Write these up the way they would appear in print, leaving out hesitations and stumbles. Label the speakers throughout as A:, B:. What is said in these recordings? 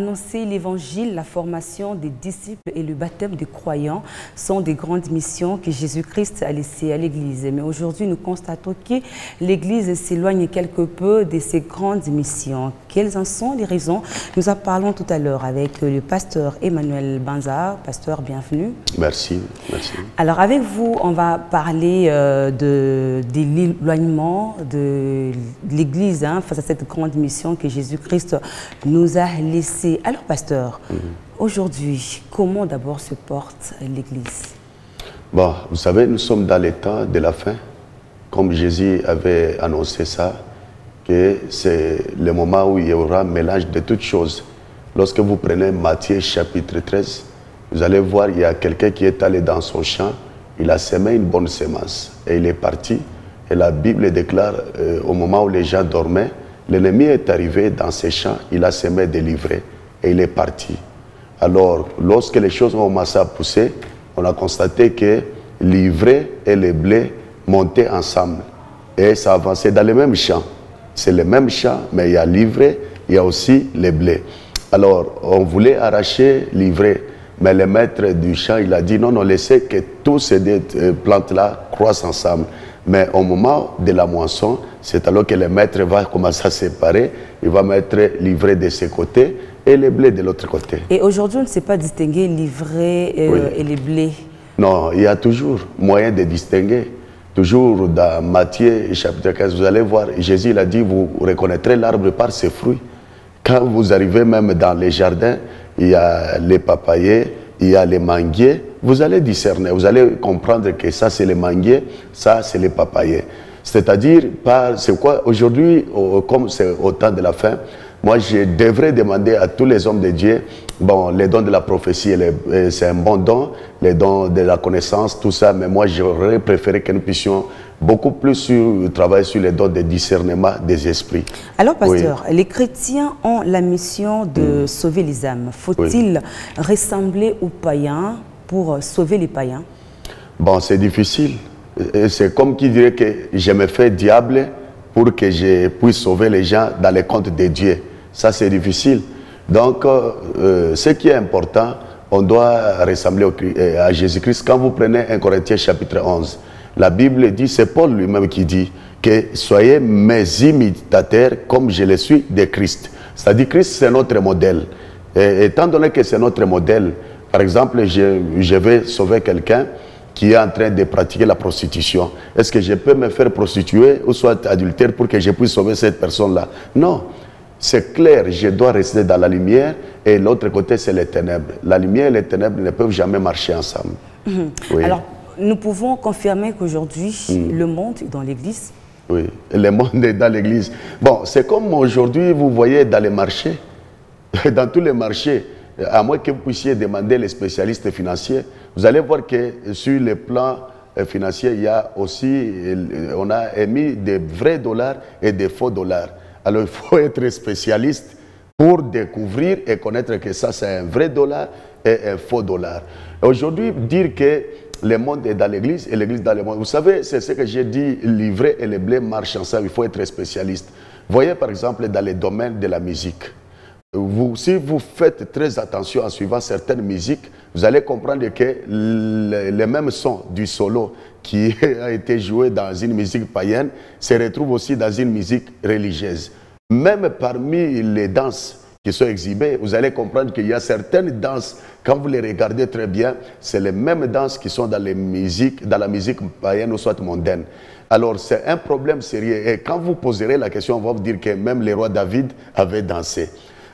A: Annoncer l'évangile, la formation des disciples et le baptême des croyants sont des grandes missions que Jésus-Christ a laissées à l'Église. Mais aujourd'hui, nous constatons que l'Église s'éloigne quelque peu de ces grandes missions. Quelles en sont les raisons? Nous en parlons tout à l'heure avec le pasteur Emmanuel Banza. Pasteur, bienvenue.
B: Merci, merci.
A: Alors avec vous, on va parler de l'éloignement de l'Église face à cette grande mission que Jésus-Christ nous a laissée. Alors pasteur, aujourd'hui, comment d'abord se porte l'Église?
B: Bon, vous savez, nous sommes dans les temps de la fin, comme Jésus avait annoncé ça, que c'est le moment où il y aura un mélange de toutes choses. Lorsque vous prenez Matthieu chapitre 13, vous allez voir, il y a quelqu'un qui est allé dans son champ, il a semé une bonne semence et il est parti. Et la Bible déclare, au moment où les gens dormaient, l'ennemi est arrivé dans ses champs, il a semé des livrets et il est parti. Alors, lorsque les choses ont commencé à pousser, on a constaté que l'ivraie et le blé montaient ensemble et ça avançait dans les mêmes champs. C'est le même champ, mais il y a l'ivraie, il y a aussi le blé. Alors, on voulait arracher l'ivraie, mais le maître du champ, il a dit non, non, laissez que toutes ces plantes-là croissent ensemble. Mais au moment de la moisson, c'est alors que le maître va commencer à séparer, il va mettre l'ivraie de ce côté et le blé de l'autre côté.
A: Et aujourd'hui, on ne sait pas distinguer l'ivraie et les blés.
B: Non, il y a toujours moyen de distinguer. Toujours dans Matthieu chapitre 15, vous allez voir, Jésus il a dit, vous reconnaîtrez l'arbre par ses fruits. Quand vous arrivez même dans les jardins, il y a les papayers, il y a les manguiers, vous allez discerner, vous allez comprendre que ça c'est les manguiers, ça c'est les papayers. C'est-à-dire, c'est quoi aujourd'hui, comme c'est au temps de la fin, moi je devrais demander à tous les hommes de Dieu, bon, les dons de la prophétie, c'est un bon don, les dons de la connaissance, tout ça, mais moi j'aurais préféré que nous puissions beaucoup plus travailler sur les dons de discernement des esprits. Alors pasteur,
A: les chrétiens ont la mission de sauver les âmes. Faut-il ressembler aux païens pour sauver les païens?
B: Bon, c'est difficile. C'est comme qui dirait que je me fais diable pour que je puisse sauver les gens dans les comptes de Dieu. Ça, c'est difficile. Donc, ce qui est important, on doit ressembler à Jésus-Christ. Quand vous prenez 1 Corinthiens chapitre 11, la Bible dit, c'est Paul lui-même qui dit que soyez mes imitateurs comme je le suis de Christ. C'est-à-dire Christ, c'est notre modèle. Et étant donné que c'est notre modèle, par exemple, je vais sauver quelqu'un qui est en train de pratiquer la prostitution. Est-ce que je peux me faire prostituer ou soit adultère pour que je puisse sauver cette personne-là? Non. C'est clair, je dois rester dans la lumière et l'autre côté, c'est les ténèbres. La lumière et les ténèbres ne peuvent jamais marcher ensemble.
A: Oui. Alors, nous pouvons confirmer qu'aujourd'hui, le monde est dans l'église?
B: Oui, le monde est dans l'église. Bon, c'est comme aujourd'hui, vous voyez dans les marchés, dans tous les marchés, à moins que vous puissiez demander les spécialistes financiers, vous allez voir que sur le plan financier, il y a aussi, on a émis des vrais dollars et des faux dollars. Alors il faut être spécialiste pour découvrir et connaître que ça c'est un vrai dollar et un faux dollar. Aujourd'hui, dire que le monde est dans l'église et l'église dans le monde, vous savez, c'est ce que j'ai dit, l'ivraie et le blé marchent ensemble, il faut être spécialiste. Voyez par exemple dans les domaines de la musique. Si vous faites très attention en suivant certaines musiques, vous allez comprendre que le même son du solo qui a été joué dans une musique païenne se retrouve aussi dans une musique religieuse. Même parmi les danses qui sont exhibées, vous allez comprendre qu'il y a certaines danses, quand vous les regardez très bien, c'est les mêmes danses qui sont dans la musique païenne ou soit mondaine. Alors c'est un problème sérieux et quand vous poserez la question, on va vous dire que même le roi David avait dansé.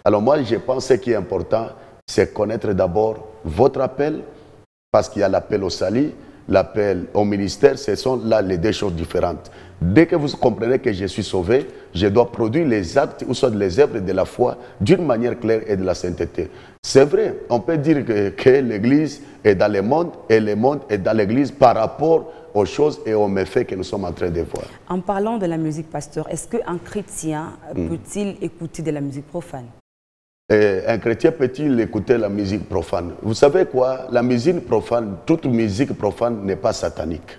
B: Alors moi, je pense que ce qui est important, c'est connaître d'abord votre appel, parce qu'il y a l'appel au salut, l'appel au ministère, ce sont là les deux choses différentes. Dès que vous comprenez que je suis sauvé, je dois produire les actes ou soit les œuvres de la foi d'une manière claire et de la sainteté. C'est vrai, on peut dire que l'Église est dans le monde et le monde est dans l'Église par rapport aux choses et aux méfaits que nous sommes en train de voir.
A: En parlant de la musique, pasteur, est-ce qu'un chrétien peut-il écouter de la musique profane?
B: Un chrétien peut-il écouter la musique profane? Vous savez quoi? La musique profane, toute musique profane n'est pas satanique.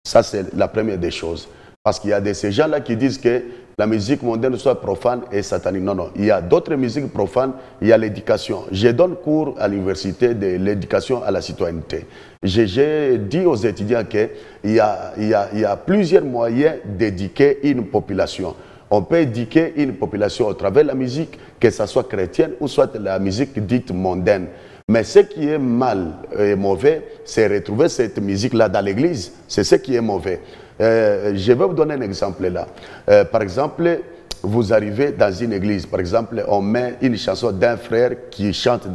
B: Ça, c'est la première des choses. Parce qu'il y a de ces gens-là qui disent que la musique mondaine soit profane et satanique. Non, non. Il y a d'autres musiques profanes. Il y a l'éducation. Je donne cours à l'université de l'éducation à la citoyenneté. J'ai dit aux étudiants qu'il y a plusieurs moyens d'éduquer une population. On peut éduquer une population au travers de la musique, que ce soit chrétienne ou soit la musique dite mondaine. Mais ce qui est mal et mauvais, c'est retrouver cette musique-là dans l'église. C'est ce qui est mauvais. Je vais vous donner un exemple là. Par exemple, vous arrivez dans une église, par exemple, on met une chanson d'un frère qui chante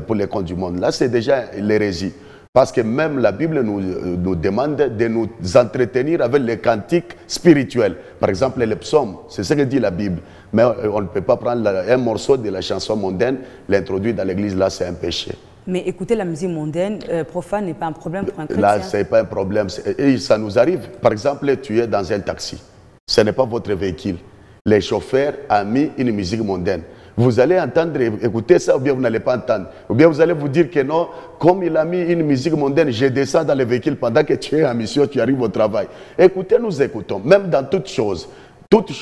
B: pour les comptes du monde. Là, c'est déjà l'hérésie. Parce que même la Bible nous demande de nous entretenir avec les cantiques spirituels. Par exemple, les psaumes, c'est ce que dit la Bible. Mais on ne peut pas prendre un morceau de la chanson mondaine, l'introduire dans l'église, là c'est un péché.
A: Mais écouter la musique mondaine, profane, n'est pas un problème pour un chrétien.
B: Là, ce n'est pas un problème. Et ça nous arrive. Par exemple, tu es dans un taxi. Ce n'est pas votre véhicule. Le chauffeur a mis une musique mondaine. Vous allez entendre, écouter ça, ou bien vous n'allez pas entendre. Ou bien vous allez vous dire que non, comme il a mis une musique mondaine, je descends dans le véhicule pendant que tu es en mission, tu arrives au travail. Écoutez, nous écoutons. Même dans toute chose,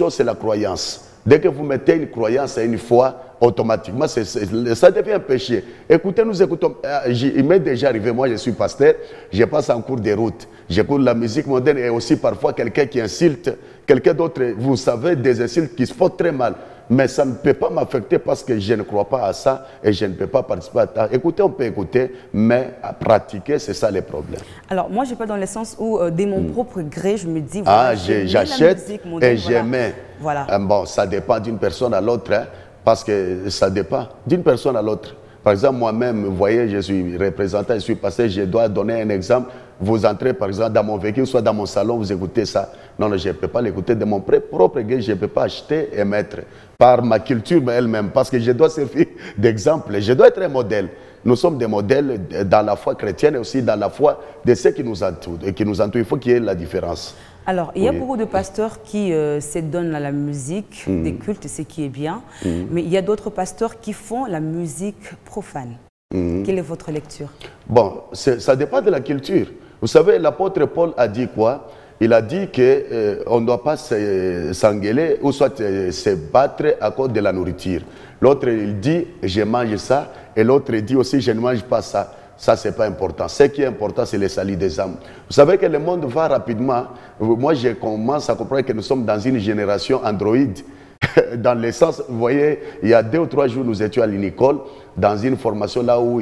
B: c'est la croyance. Dès que vous mettez une croyance à une foi, automatiquement, ça devient un péché. Écoutez, nous écoutons. Il m'est déjà arrivé, moi je suis pasteur, je passe en cours de route. J'écoute la musique mondaine et aussi parfois quelqu'un qui insulte, quelqu'un d'autre, vous savez, des insultes qui se font très mal. Mais ça ne peut pas m'affecter parce que je ne crois pas à ça et je ne peux pas participer à ça. Écoutez, on peut écouter, mais à pratiquer, c'est ça les problèmes. Alors,
A: moi, je ne vais pas dans le sens où, dès mon propre gré, je me dis...
B: Voilà, j'achète et j'aimais.
A: Voilà.
B: Bon, ça dépend d'une personne à l'autre, hein, parce que ça dépend d'une personne à l'autre. Par exemple, moi-même, vous voyez, je suis représentant, je suis pasteur, je dois donner un exemple. Vous entrez, par exemple, dans mon véhicule, soit dans mon salon, vous écoutez ça. Non, non, je ne peux pas l'écouter de mon propre gré, je ne peux pas acheter et mettre par ma culture elle-même, parce que je dois servir d'exemple, je dois être un modèle. Nous sommes des modèles dans la foi chrétienne et aussi dans la foi de ceux qui nous entourent. Il faut qu'il y ait la différence.
A: Alors, il y a beaucoup de pasteurs qui se donnent à la musique des cultes, ce qui est bien, mais il y a d'autres pasteurs qui font la musique profane. Quelle est votre lecture? Bon,
B: ça dépend de la culture. Vous savez, l'apôtre Paul a dit quoi? Il a dit qu'on ne doit pas s'engueuler ou soit se battre à cause de la nourriture. L'autre, il dit, je mange ça, et l'autre dit aussi, je ne mange pas ça. Ça, ce n'est pas important. Ce qui est important, c'est le salut des âmes. Vous savez que le monde va rapidement. Moi, je commence à comprendre que nous sommes dans une génération Android. Dans le sens, vous voyez, il y a 2 ou 3 jours, nous étions à l'Unicole, dans une formation là où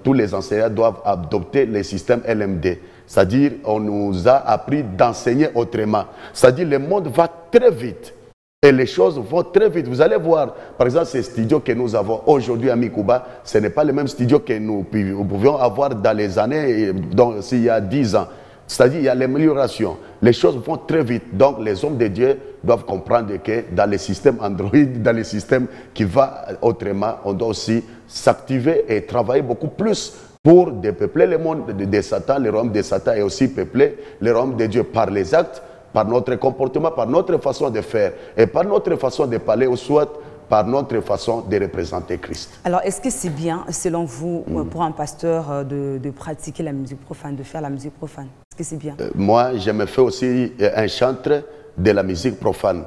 B: tous les enseignants doivent adopter le système LMD. C'est-à-dire, on nous a appris d'enseigner autrement. C'est-à-dire, le monde va très vite. Et les choses vont très vite. Vous allez voir, par exemple, ces studios que nous avons aujourd'hui à Mikuba, ce n'est pas le même studio que nous pouvions avoir dans les années, donc s'il y a 10 ans. C'est-à-dire, il y a l'amélioration. Les choses vont très vite. Donc, les hommes de Dieu doivent comprendre que dans le système Android, dans le système qui va autrement, on doit aussi s'activer et travailler beaucoup plus pour dépeupler le monde de Satan, le royaume de Satan, et aussi peupler le royaume de Dieu par les actes, par notre comportement, par notre façon de faire et par notre façon de parler, ou soit par notre façon de représenter Christ.
A: Alors, est-ce que c'est bien, selon vous, pour un pasteur de pratiquer la musique profane, de faire la musique profane? Est-ce que c'est bien?
B: Moi, je me fais aussi un chantre de la musique profane.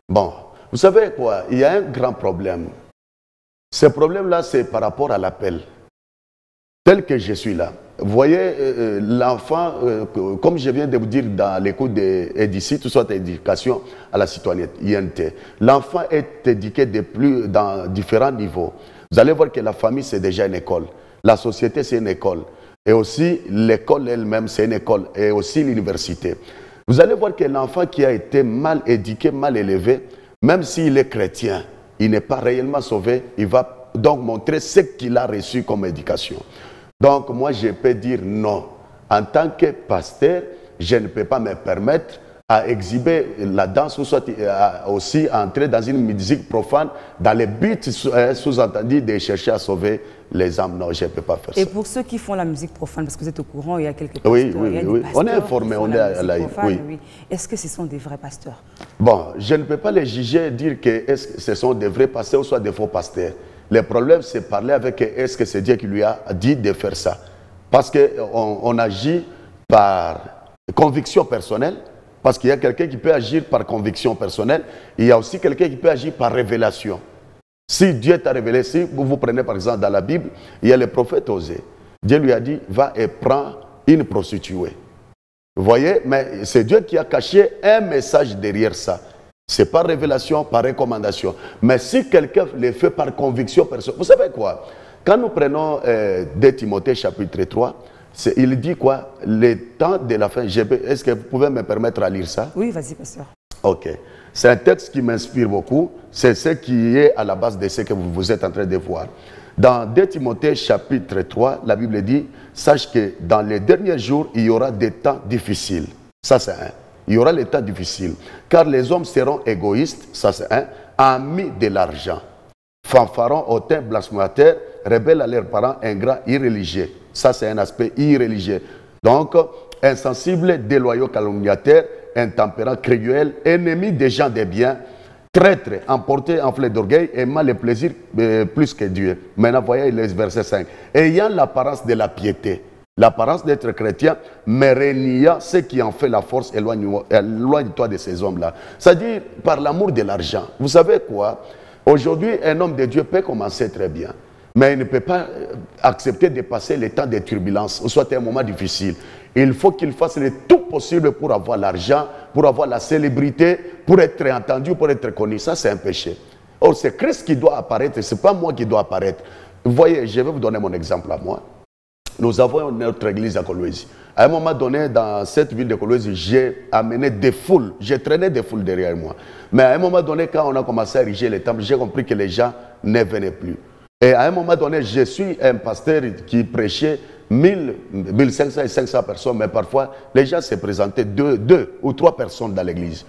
B: Bon, vous savez quoi? Il y a un grand problème. Ce problème-là, c'est par rapport à l'appel. Tel que je suis là. Vous voyez, l'enfant, comme je viens de vous dire dans les cours d'ici, tout soit éducation à la citoyenneté, l'enfant est éduqué dans différents niveaux. Vous allez voir que la famille, c'est déjà une école. La société, c'est une école. Et aussi, l'école elle-même, c'est une école. Et aussi l'université. Vous allez voir que l'enfant qui a été mal éduqué, mal élevé, même s'il est chrétien, il n'est pas réellement sauvé, il va donc montrer ce qu'il a reçu comme éducation. Donc, moi, je peux dire non. En tant que pasteur, je ne peux pas me permettre à exhiber la danse ou soit aussi entrer dans une musique profane dans le but sous-entendu de chercher à sauver les âmes. Non, je ne peux pas faire ça.
A: Et pour ceux qui font la musique profane, parce que vous êtes au courant, il y a quelques pasteurs,
B: oui, on est informé, on est à la
A: oui. Est-ce que ce sont des vrais pasteurs?
B: Bon, je ne peux pas les juger et dire que ce sont des vrais pasteurs ou soit des faux pasteurs. Le problème, c'est parler avec est-ce que c'est Dieu qui lui a dit de faire ça. Parce qu'on agit par conviction personnelle Parce qu'il y a quelqu'un qui peut agir par conviction personnelle. Il y a aussi quelqu'un qui peut agir par révélation. Si Dieu t'a révélé, si vous prenez par exemple dans la Bible, il y a le prophète Osée. Dieu lui a dit, va et prends une prostituée. Vous voyez, mais c'est Dieu qui a caché un message derrière ça. C'est pas révélation, par recommandation. Mais si quelqu'un le fait par conviction personnelle, vous savez quoi? Quand nous prenons 2 Timothée chapitre 3, il dit quoi? Le temps de la fin. Est-ce que vous pouvez me permettre à lire ça?
A: Oui, vas-y, pasteur.
B: Ok. C'est un texte qui m'inspire beaucoup. C'est ce qui est à la base de ce que vous êtes en train de voir. Dans 2 Timothée chapitre 3, la Bible dit, sache que dans les derniers jours, il y aura des temps difficiles. Ça, c'est un. Il y aura des temps difficiles. Car les hommes seront égoïstes, ça c'est un, amis de l'argent, fanfarons, hautains, blasphémateurs, rebelles à leurs parents, ingrats, irréligieux. Ça c'est un aspect irréligieux. Donc, insensibles, déloyaux, calomniateurs, intempérants, cruels, ennemis des gens des biens, traîtres, emportés, enflés d'orgueil, aimant les plaisirs plus que Dieu. Maintenant, voyez le verset 5. Ayant l'apparence de la piété, l'apparence d'être chrétien, mais reniant ce qui en fait la force, éloigne-toi de ces hommes-là. C'est-à-dire par l'amour de l'argent. Vous savez quoi? Aujourd'hui, un homme de Dieu peut commencer très bien, mais il ne peut pas accepter de passer les temps de turbulence, ou soit un moment difficile. Il faut qu'il fasse le tout possible pour avoir l'argent, pour avoir la célébrité, pour être entendu, pour être connu. Ça, c'est un péché. Or, c'est Christ qui doit apparaître, ce n'est pas moi qui dois apparaître. Vous voyez, je vais vous donner mon exemple à moi. Nous avons notre église à Kolwezi. À un moment donné, dans cette ville de Kolwezi, j'ai amené des foules, j'ai traîné des foules derrière moi. Mais à un moment donné, quand on a commencé à ériger les temples, j'ai compris que les gens ne venaient plus. Et à un moment donné, je suis un pasteur qui prêchait 1000, 1500 et 500 personnes, mais parfois, les gens se présentaient 2 ou 3 personnes dans l'église.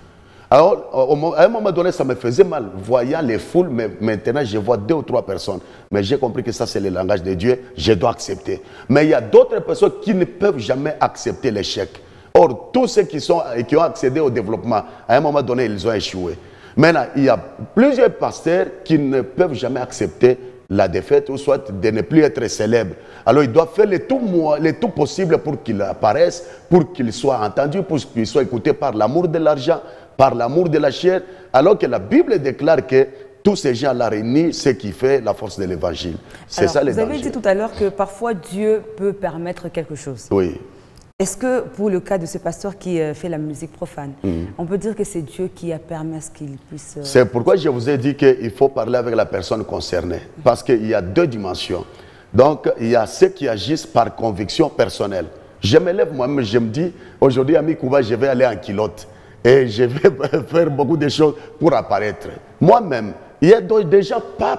B: Alors, à un moment donné, ça me faisait mal, voyant les foules, mais maintenant, je vois 2 ou 3 personnes. Mais j'ai compris que ça, c'est le langage de Dieu, je dois accepter. Mais il y a d'autres personnes qui ne peuvent jamais accepter l'échec. Or, tous ceux qui ont accédé au développement, à un moment donné, ils ont échoué. Maintenant, il y a plusieurs pasteurs qui ne peuvent jamais accepter la défaite ou soit de ne plus être célèbre. Alors, ils doivent faire le tout possible pour qu'ils apparaissent, pour qu'ils soient entendus, pour qu'ils soient écoutés par l'amour de l'argent, par l'amour de la chair, alors que la Bible déclare que tous ces gens-là réunis, ce qui fait la force de l'évangile. C'est ça le danger.
A: Vous avez dit tout à l'heure que parfois Dieu peut permettre quelque chose.
B: Oui.
A: Est-ce que pour le cas de ce pasteur qui fait la musique profane, on peut dire que c'est Dieu qui a permis à ce qu'il puisse...
B: C'est pourquoi je vous ai dit qu'il faut parler avec la personne concernée. Parce qu'il y a 2 dimensions. Donc, il y a ceux qui agissent par conviction personnelle. Je me lève moi-même, je me dis, aujourd'hui, ami Kouba, je vais aller en culotte. Et je vais faire beaucoup de choses pour apparaître. Moi-même, il y a des gens, pas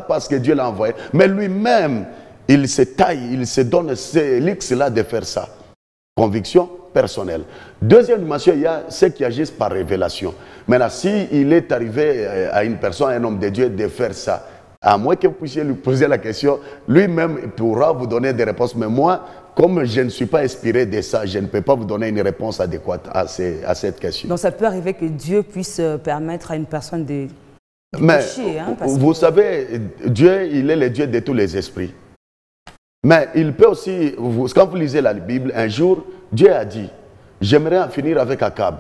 B: parce que Dieu l'a envoyé, mais lui-même, il se taille, il se donne ce luxe-là de faire ça. Conviction personnelle. Deuxième dimension, il y a ceux qui agissent par révélation. Maintenant, s'il est arrivé à une personne, à un homme de Dieu, de faire ça, à moins que vous puissiez lui poser la question, lui-même pourra vous donner des réponses. Mais moi, comme je ne suis pas inspiré de ça, je ne peux pas vous donner une réponse adéquate à cette question.
A: Donc ça peut arriver que Dieu puisse permettre à une personne de
B: pécher. Hein, vous savez, Dieu, il est le Dieu de tous les esprits. Mais il peut aussi, quand vous lisez la Bible, un jour, Dieu a dit, j'aimerais en finir avec Akab.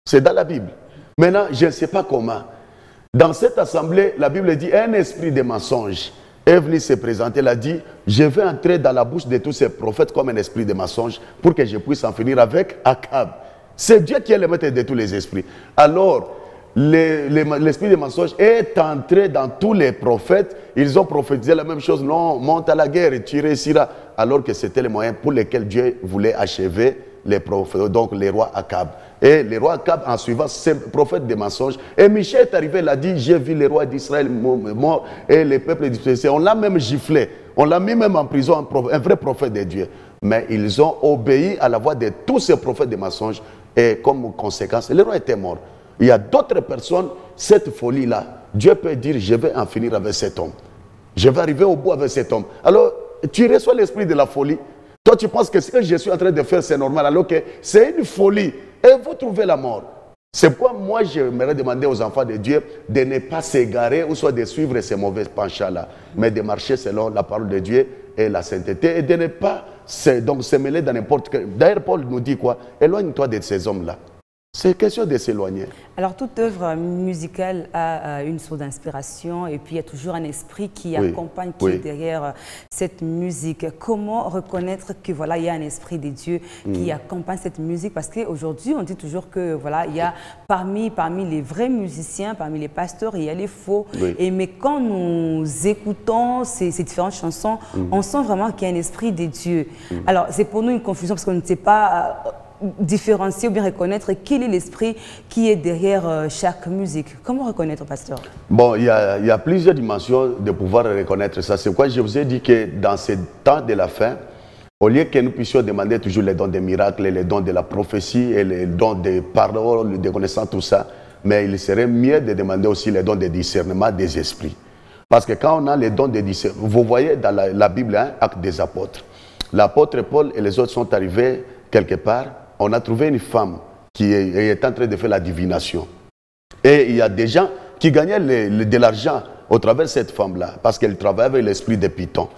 B: C'est dans la Bible. Maintenant, je ne sais pas comment. Dans cette assemblée, la Bible dit, un esprit de mensonge est venu se présenter. Il a dit, je vais entrer dans la bouche de tous ces prophètes comme un esprit de mensonge pour que je puisse en finir avec Akab. C'est Dieu qui est le maître de tous les esprits. Alors, l'esprit de mensonge est entré dans tous les prophètes. Ils ont prophétisé la même chose. Non, monte à la guerre et tu réussiras. Alors que c'était le moyen pour lesquels Dieu voulait achever les prophètes, donc les rois Akab. Et les rois Akab, en suivant ces prophètes de mensonges, et Michel est arrivé, il a dit, j'ai vu les rois d'Israël morts et les peuples d'Israël. On l'a même giflé, on l'a mis même en prison, un vrai prophète de Dieu. Mais ils ont obéi à la voix de tous ces prophètes de mensonges et comme conséquence, les rois étaient morts. Il y a d'autres personnes, cette folie-là, Dieu peut dire, je vais en finir avec cet homme. Je vais arriver au bout avec cet homme. Alors, tu reçois l'esprit de la folie. Toi, tu penses que ce que je suis en train de faire, c'est normal, alors que c'est une folie. Et vous trouvez la mort. C'est pourquoi moi, j'aimerais demander aux enfants de Dieu de ne pas s'égarer ou soit de suivre ces mauvais penchants-là, mais de marcher selon la parole de Dieu et la sainteté et de ne pas se mêler dans n'importe quel... D'ailleurs, Paul nous dit quoi? Éloigne-toi de ces hommes-là. C'est question de s'éloigner.
A: Alors, toute œuvre musicale a une source d'inspiration et puis il y a toujours un esprit qui accompagne, qui est derrière cette musique. Comment reconnaître que voilà, il y a un esprit de Dieu qui accompagne cette musique? Parce qu'aujourd'hui, on dit toujours que voilà, il y a parmi les vrais musiciens, parmi les pasteurs, il y a les faux. Mais quand nous écoutons ces différentes chansons, on sent vraiment qu'il y a un esprit de Dieu. Alors, c'est pour nous une confusion parce qu'on ne sait pas différencier ou bien reconnaître quel est l'esprit qui est derrière chaque musique. Comment reconnaître, pasteur? Bon,
B: il y a plusieurs dimensions de pouvoir reconnaître ça. C'est pourquoi je vous ai dit que dans ce temps de la fin, au lieu que nous puissions demander toujours les dons des miracles, les dons de la prophétie et les dons des paroles, des connaissances, tout ça, mais il serait mieux de demander aussi les dons de discernement des esprits. Parce que quand on a les dons de discernement, vous voyez dans la Bible, hein, Actes des apôtres, l'apôtre Paul et les autres sont arrivés quelque part. On a trouvé une femme qui est en train de faire la divination. Et il y a des gens qui gagnaient de l'argent au travers de cette femme-là, parce qu'elle travaillait avec l'esprit de Python.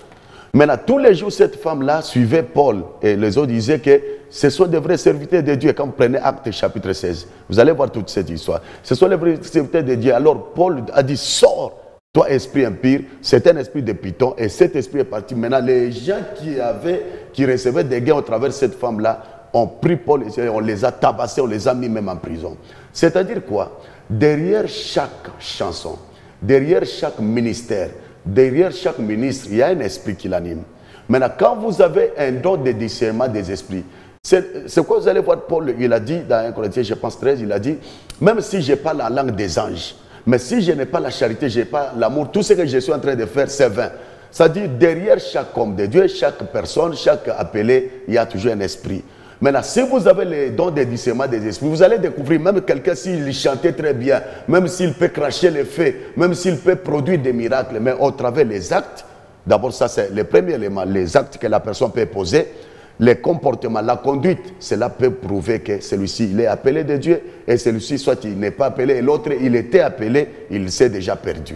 B: Maintenant, tous les jours, cette femme-là suivait Paul. Et les autres disaient que ce sont des vrais serviteurs de Dieu. Quand vous prenez Actes chapitre 16, vous allez voir toute cette histoire. Ce sont les vrais serviteurs de Dieu. Alors Paul a dit, sors, toi esprit impur. C'est un esprit de Python. Et cet esprit est parti. Maintenant, les gens qui recevaient des gains au travers de cette femme-là, on pris Paul, on les a tabassés, on les a mis même en prison. C'est-à-dire quoi? Derrière chaque chanson, derrière chaque ministère, derrière chaque ministre, il y a un esprit qui l'anime. Maintenant, quand vous avez un don de discernement des esprits, c'est quoi vous allez voir Paul, il a dit dans 1 Corinthiens, je pense 13, il a dit, même si je n'ai pas la langue des anges, mais si je n'ai pas la charité, je n'ai pas l'amour, tout ce que je suis en train de faire, c'est vain. Ça dit, derrière chaque homme de Dieu, chaque personne, chaque appelé, il y a toujours un esprit. Maintenant, si vous avez les dons de discernement des esprits, vous allez découvrir, même quelqu'un s'il chantait très bien, même s'il peut cracher les faits, même s'il peut produire des miracles, mais au travers des actes, d'abord ça c'est le premier élément, les actes que la personne peut poser, les comportements, la conduite, cela peut prouver que celui-ci, il est appelé de Dieu, et celui-ci, soit il n'est pas appelé, et l'autre, il était appelé, il s'est déjà perdu.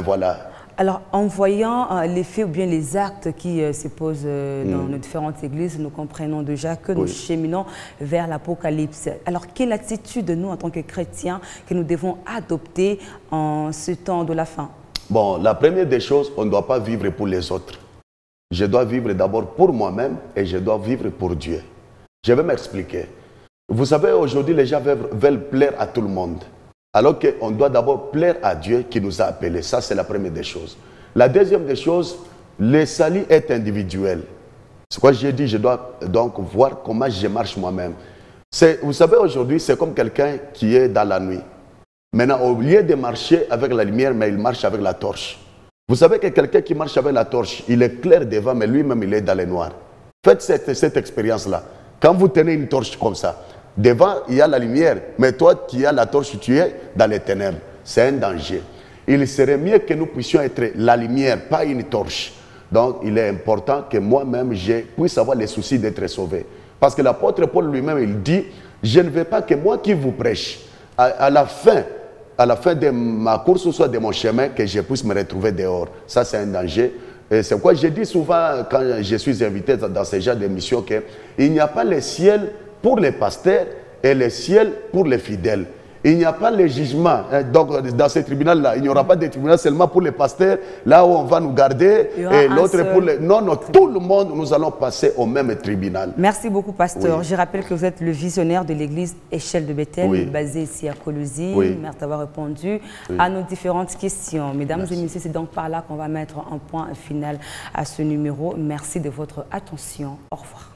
B: Voilà.
A: Alors, en voyant les faits ou bien les actes qui se posent dans nos différentes églises, nous comprenons déjà que nous cheminons vers l'Apocalypse. Alors, quelle attitude, nous, en tant que chrétiens, que nous devons adopter en ce temps de la fin?
B: Bon, la première des choses, on ne doit pas vivre pour les autres. Je dois vivre d'abord pour moi-même et je dois vivre pour Dieu. Je vais m'expliquer. Vous savez, aujourd'hui, les gens veulent plaire à tout le monde. Alors qu'on doit d'abord plaire à Dieu qui nous a appelés. Ça, c'est la première des choses. La deuxième des choses, le salut est individuel. C'est quoi j'ai dit, je dois donc voir comment je marche moi-même. Vous savez, aujourd'hui, c'est comme quelqu'un qui est dans la nuit. Maintenant, au lieu de marcher avec la lumière, mais il marche avec la torche. Vous savez que quelqu'un qui marche avec la torche, il est clair devant, mais lui-même, il est dans les noirs. Faites cette expérience-là. Quand vous tenez une torche comme ça, devant, il y a la lumière, mais toi qui as la torche, tu es dans les ténèbres. C'est un danger. Il serait mieux que nous puissions être la lumière, pas une torche. Donc, il est important que moi-même, je puisse avoir les soucis d'être sauvé. Parce que l'apôtre Paul lui-même, il dit, je ne veux pas que moi qui vous prêche, à la fin de ma course ou soit de mon chemin, que je puisse me retrouver dehors. Ça, c'est un danger. Et c'est pourquoi je dis souvent, quand je suis invité dans ce genre d'émission, qu'il n'y a pas le ciel pour les pasteurs et le ciel pour les fidèles. Il n'y a pas le jugement. Donc, dans ce tribunal-là, il n'y aura pas de tribunal seulement pour les pasteurs, là où on va nous garder, et l'autre pour les... Non, non, tout le monde, nous allons passer au même tribunal.
A: Merci beaucoup, pasteur. Je rappelle que vous êtes le visionnaire de l'église Échelle de Bethel, basée ici à Colosie. Merci d'avoir répondu à nos différentes questions. Mesdames et messieurs, c'est donc par là qu'on va mettre un point final à ce numéro. Merci de votre attention. Au revoir.